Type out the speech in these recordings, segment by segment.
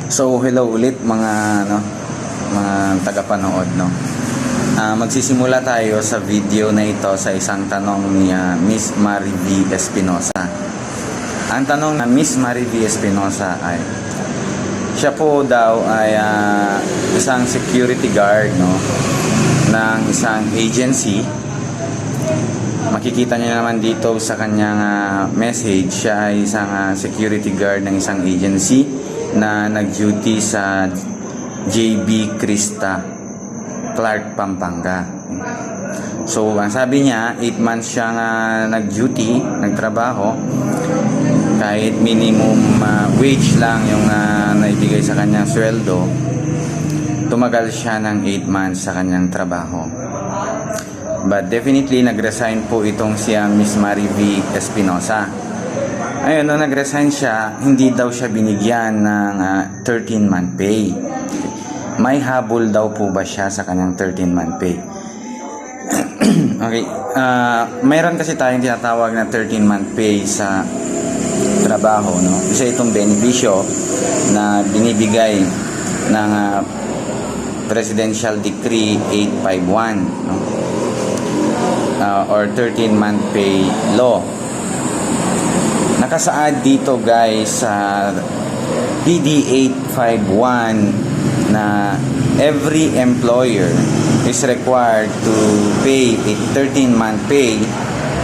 So hello ulit mga tagapanood, no. Magsisimula tayo sa video na ito sa isang tanong ni Miss Marie V. Espinosa. Ang tanong na Miss Marie V. Espinosa ay siya po daw ay isang security guard, no, ng isang agency. Makikita niyo naman dito sa kanyang message, siya ay isang security guard ng isang agency na nag-duty sa JB Crista, Clark, Pampanga. So, ang sabi niya, 8 months siyang nag-duty, nagtrabaho. Kahit minimum wage lang yung naibigay sa kanyang sweldo, tumagal siya ng 8 months sa kanyang trabaho. But definitely, nag-resign po itong si Miss Marie V. Espinosa. Ayun, nung nag-resign siya, hindi daw siya binigyan ng 13-month pay. May habol daw po ba siya sa kanyang 13-month pay? Okay. Mayroon kasi tayong tinatawag na 13-month pay sa trabaho, no? Isa itong benepisyo na binibigay ng Presidential Decree 851, no? Or 13-month pay law. Nakasaad dito guys sa PD 851 na every employer is required to pay a 13-month pay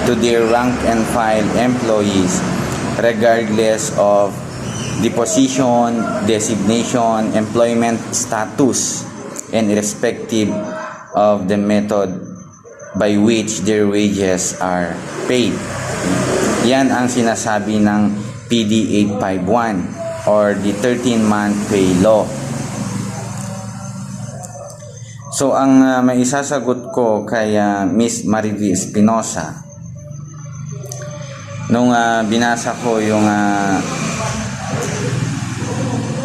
to their rank and file employees regardless of the position, designation, employment status, and irrespective of the method by which their wages are paid. Yan ang sinasabi ng PD 851 or the 13-month pay law. So, ang maisasagot ko kay Miss Marie V. Espinosa, nung binasa ko yung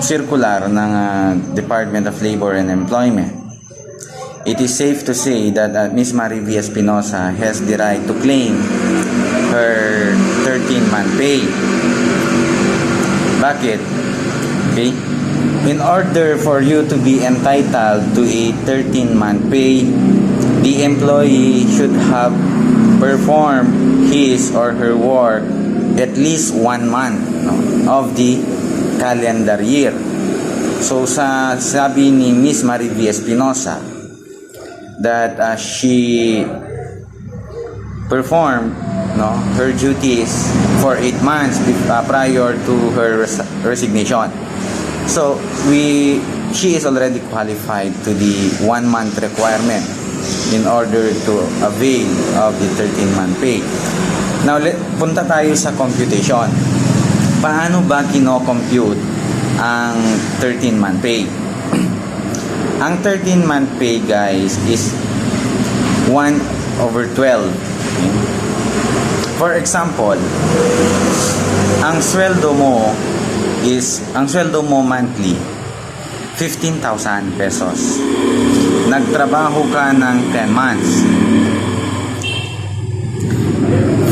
circular ng Department of Labor and Employment, it is safe to say that Miss Marie V. Espinosa has the right to claim her 13-month pay. Bakit? Okay? In order for you to be entitled to a 13-month pay, the employee should have performed his or her work at least 1 month, no, of the calendar year. So, sabi ni Miss Marie V. Espinosa that she performed, no, her duties for 8 months prior to her resignation. So she is already qualified to the 1 month requirement in order to avail of the 13-month pay. Now, punta tayo sa computation. Paano ba kino-compute ang 13-month pay? Ang 13-month pay, guys, is 1/12. Okay? For example, ang sweldo mo monthly 15,000 pesos. Nagtrabaho ka ng 10 months.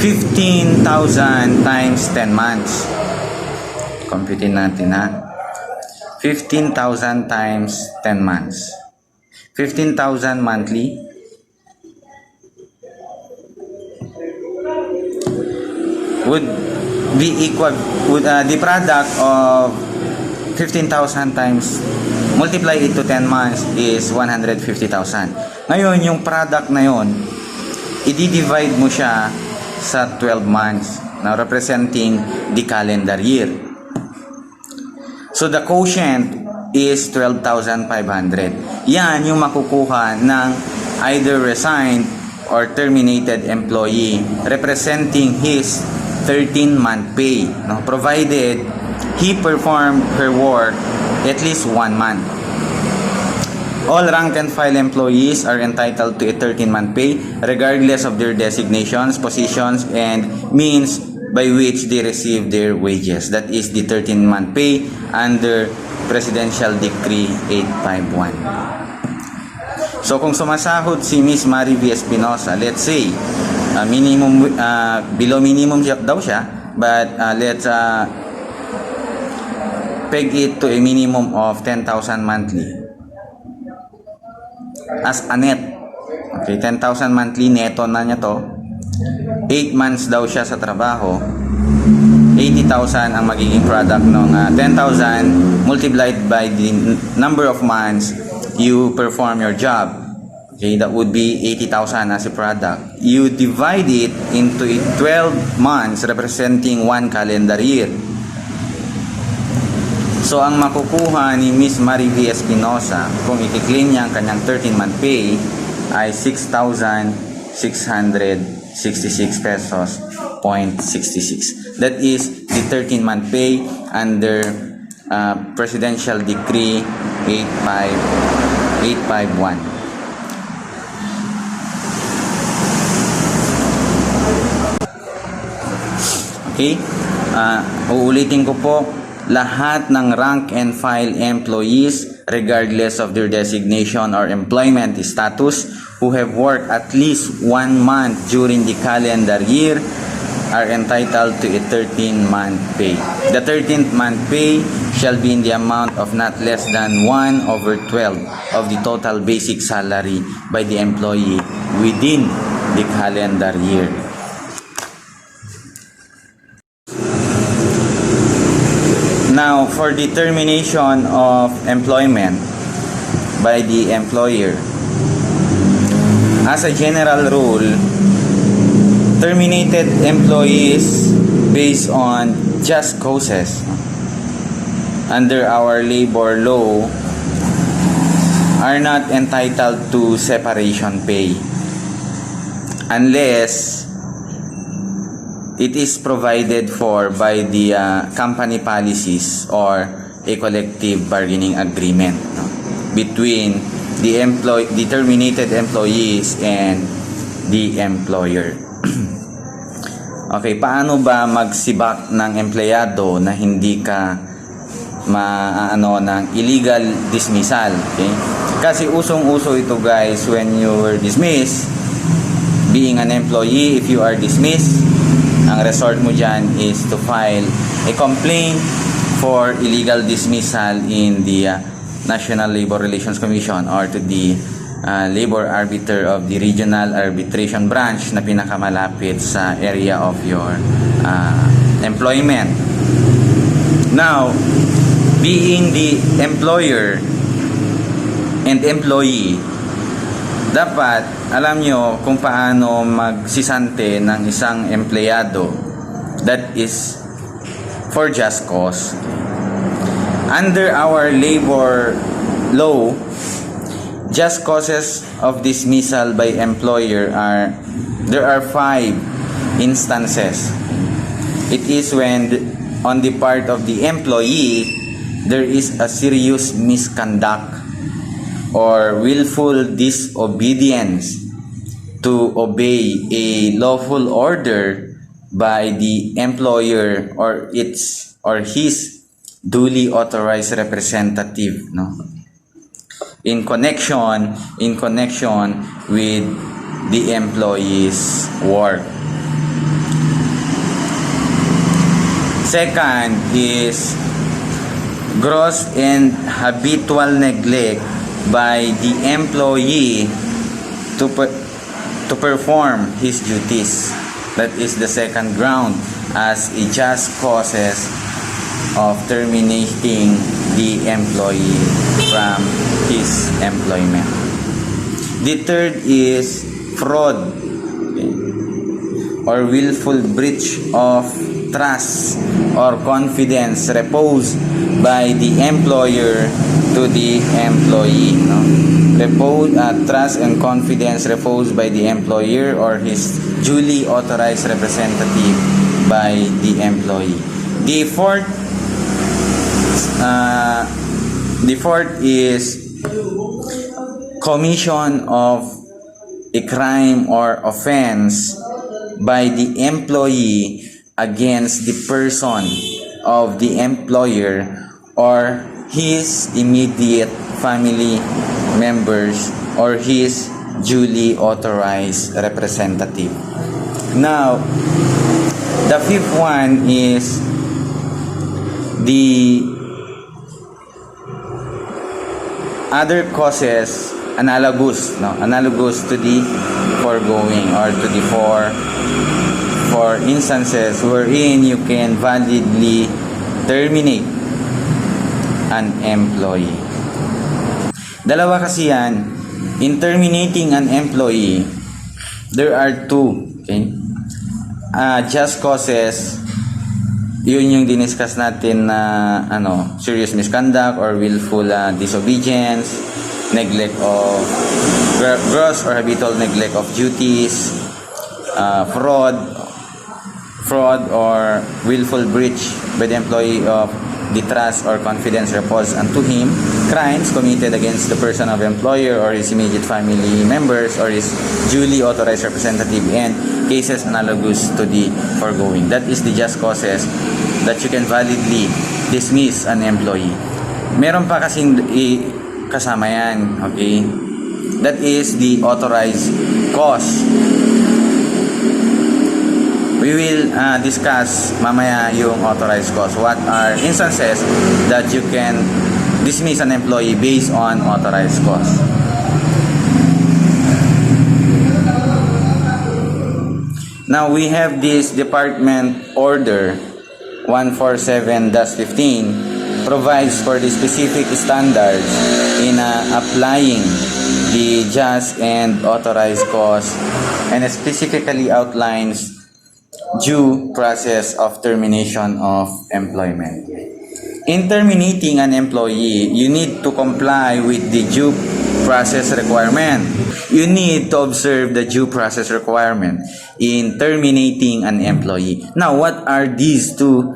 15,000 times 10 months. Computin natin, ha. 15,000 times 10 months. 15,000 monthly would be equal with the product of 15,000 times multiply it to 10 months is 150,000. Ngayon, yung product na yon, i-divide mo siya sa 12 months na representing the calendar year. So the quotient is 12,500. Yan yung makukuha ng either resigned or terminated employee representing his 13-month pay, no, provided he performed her work at least 1 month. All rank and file employees are entitled to a 13-month pay regardless of their designations, positions, and means by which they receive their wages. That is the 13-month pay under Presidential Decree 851. So kung sumasahod si Miss Marie V. Espinosa, let's say minimum below minimum daw siya, but let's peg it to a minimum of 10,000 monthly as a net. Okay, 10,000 monthly neto na niya to. 8 months daw siya sa trabaho. 80,000 ang magiging product ng 10,000 multiplied by the number of months you perform your job. Okay, that would be 80,000 as a product. You divide it into 12 months representing 1 calendar year. So, ang makukuha ni Miss Marie V. Espinosa kung i-claim niya ang kanyang 13-month pay ay 6,666 pesos 0.66. That is the 13-month pay under Presidential Decree 851. Okay? Uulitin ko po, lahat ng rank and file employees, regardless of their designation or employment status, who have worked at least 1 month during the calendar year are entitled to a 13-month pay. The 13th month pay shall be in the amount of not less than 1/12 of the total basic salary by the employee within the calendar year. Now, for the termination of employment by the employer, as a general rule, terminated employees based on just causes under our labor law are not entitled to separation pay unless it is provided for by the company policies or a collective bargaining agreement between the terminated employees and the employer. Okay, paano ba magsibak ng empleyado na hindi ka maano ng illegal dismissal? Okay? Kasi usong-uso ito, guys, when you were dismissed, being an employee, if you are dismissed, ang resort mo dyan is to file a complaint for illegal dismissal in the National Labor Relations Commission or to the labor arbiter of the regional arbitration branch na pinakamalapit sa area of your employment. Now, being the employer and employee, dapat alam nyo kung paano magsisante ng isang empleyado that is for just cause. Under our labor law, just causes of dismissal by employer there are 5 instances. It is when on the part of the employee there is a serious misconduct or willful disobedience to obey a lawful order by the employer or his duly authorized representative, no, in connection with the employee's work. Second is gross and habitual neglect by the employee to perform his duties. That is the second ground as a just causes of terminating the employee from his employment. The third is fraud or willful breach of trust or confidence reposed by the employer to the employee, no? Trust and confidence reposed by the employer or his duly authorized representative by the employee. The fourth is commission of a crime or offense by the employee against the person of the employer or his immediate family members or his duly authorized representative. Now, the fifth one is the other causes analogous, no, analogous to the foregoing or to the for instances wherein you can validly terminate an employee. Dalawa kasi yan. In terminating an employee, there are two, okay? Just causes, yun yung diniscuss natin na serious misconduct or willful disobedience, neglect of gross or habitual neglect of duties, fraud or willful breach by the employee of the trust or confidence reposed unto him, crimes committed against the person of employer or his immediate family members or his duly authorized representative, and cases analogous to the foregoing. That is the just causes that you can validly dismiss an employee. Meron pa kasing kasama yan, okay? That is the authorized cause. We will discuss mamaya yung authorized cause. What are instances that you can dismiss an employee based on authorized cause? Now we have this department order 147-15 provides for the specific standards in applying the just and authorized cause, and specifically outlines due process of termination of employment. In terminating an employee, you need to comply with the due process requirement. You need to observe the due process requirement in terminating an employee. Now, what are these two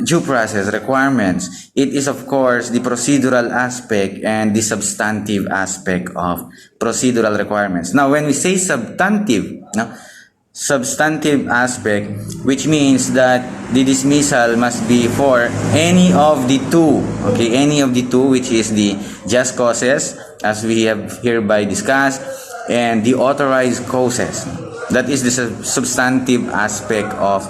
due process requirements? It is, of course, the procedural aspect and the substantive aspect of procedural requirements. Now, when we say substantive aspect, which means that the dismissal must be for any of the two, okay, any of the two, which is the just causes, as we have hereby discussed, and the authorized causes. That is the substantive aspect of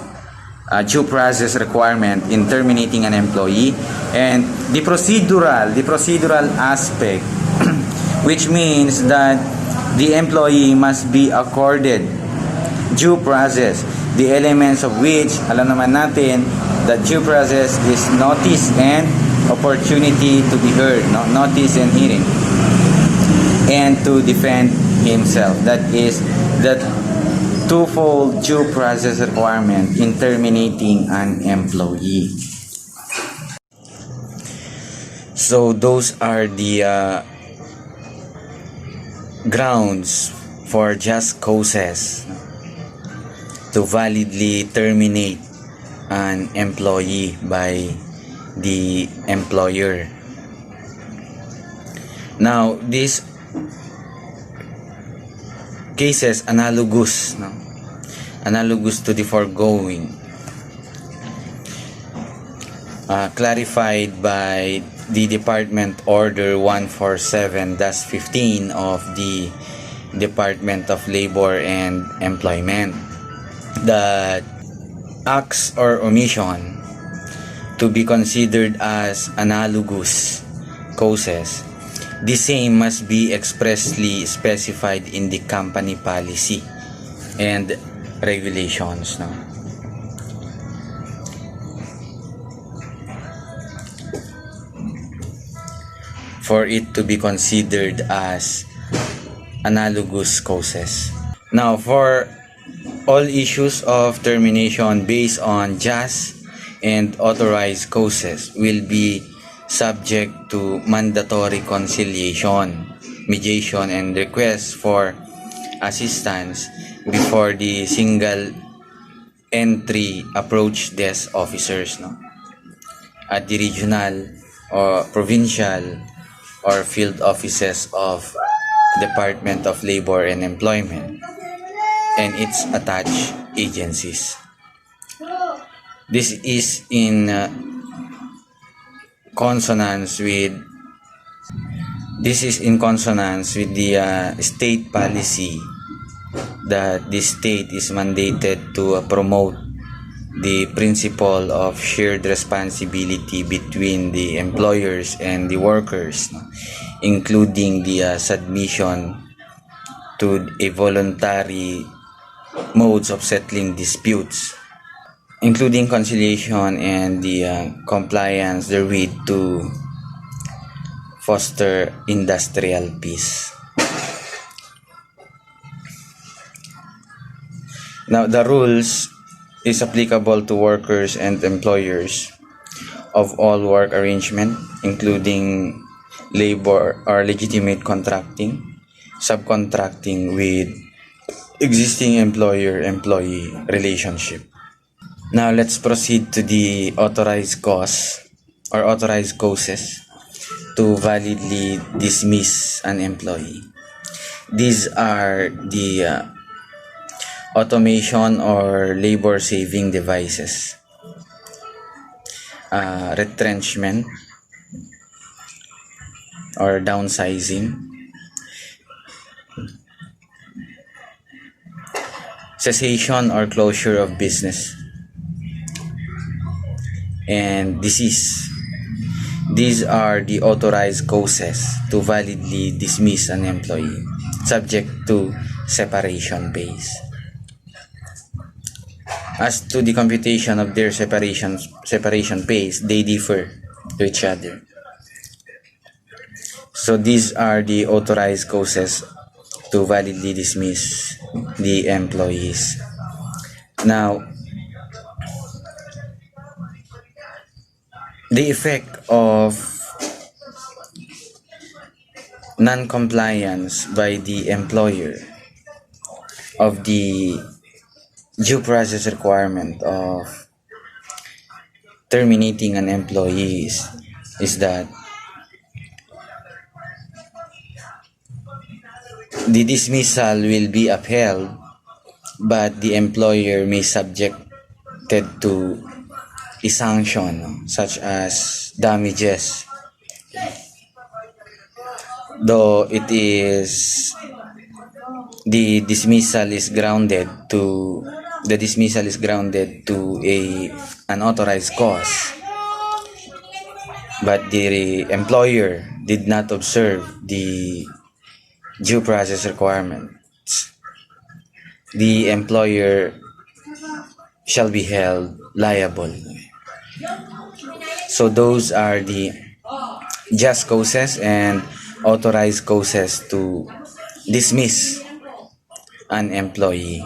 due process requirement in terminating an employee. And the procedural aspect, which means that the employee must be accorded due process, the elements of which, alam naman natin, that due process is notice and opportunity to be heard, notice and hearing, and to defend himself. That is the twofold due process requirement in terminating an employee. So those are the grounds for just causes to validly terminate an employee by the employer. Now, these cases analogous to the foregoing, clarified by the Department Order 147-15 of the Department of Labor and Employment, that acts or omission to be considered as analogous causes, the same must be expressly specified in the company policy and regulations. For it to be considered as analogous causes. Now, for all issues of termination based on just and authorized causes will be subject to mandatory conciliation, mediation, and request for assistance before the single entry approach desk officers at the regional or provincial or field offices of Department of Labor and Employment and its attached agencies. This is in consonance with the state policy that the state is mandated to promote the principle of shared responsibility between the employers and the workers including the submission to a voluntary modes of settling disputes, including conciliation and the compliance therewith to foster industrial peace. Now, the rules is applicable to workers and employers of all work arrangement, including labor or legitimate contracting, subcontracting with existing employer-employee relationship. Now, let's proceed to the authorized cause or authorized causes to validly dismiss an employee. These are the automation or labor saving devices, retrenchment or downsizing, cessation or closure of business, and disease. These are the authorized causes to validly dismiss an employee, subject to separation pays. As to the computation of their separation pays, they differ to each other. So these are the authorized causes to validly dismiss the employees. Now, the effect of non-compliance by the employer of the due process requirement of terminating an employee is that the dismissal will be upheld, but the employer may subjected to a sanction such as damages, though the dismissal is grounded to a unauthorized cause, but the employer did not observe the due process requirements. The employer shall be held liable. So those are the just causes and authorized causes to dismiss an employee.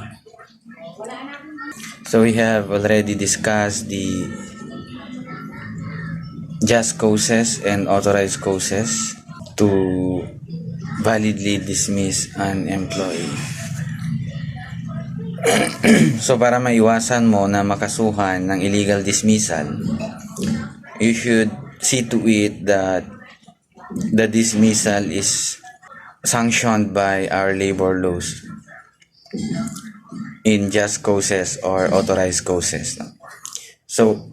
So we have already discussed the just causes and authorized causes to validly dismiss an employee. So para maiwasan mo na makasuhan ng illegal dismissal, you should see to it that the dismissal is sanctioned by our labor laws in just causes or authorized causes. So,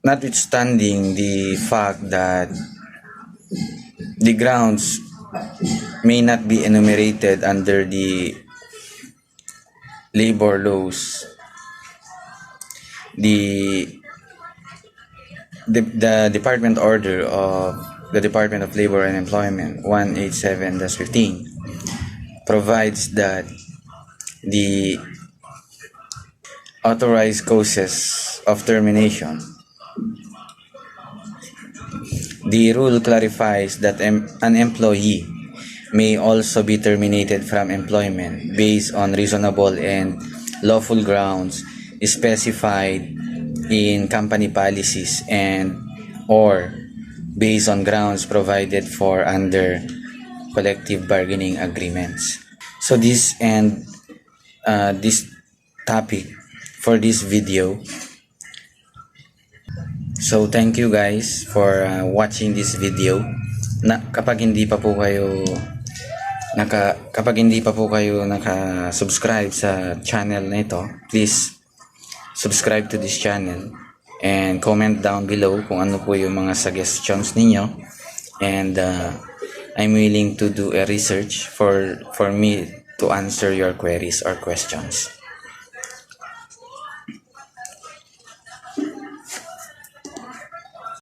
notwithstanding the fact that the grounds may not be enumerated under the labor laws, the department order of the Department of Labor and Employment 187-15 provides that the authorized causes of termination, the rule clarifies that an employee may also be terminated from employment based on reasonable and lawful grounds specified in company policies and or based on grounds provided for under collective bargaining agreements. So this and this topic for this video. So thank you guys for watching this video. Kapag hindi pa po kayo naka-subscribe sa channel na ito, please subscribe to this channel and comment down below kung ano po yung mga suggestions ninyo, and I'm willing to do a research for me to answer your queries or questions.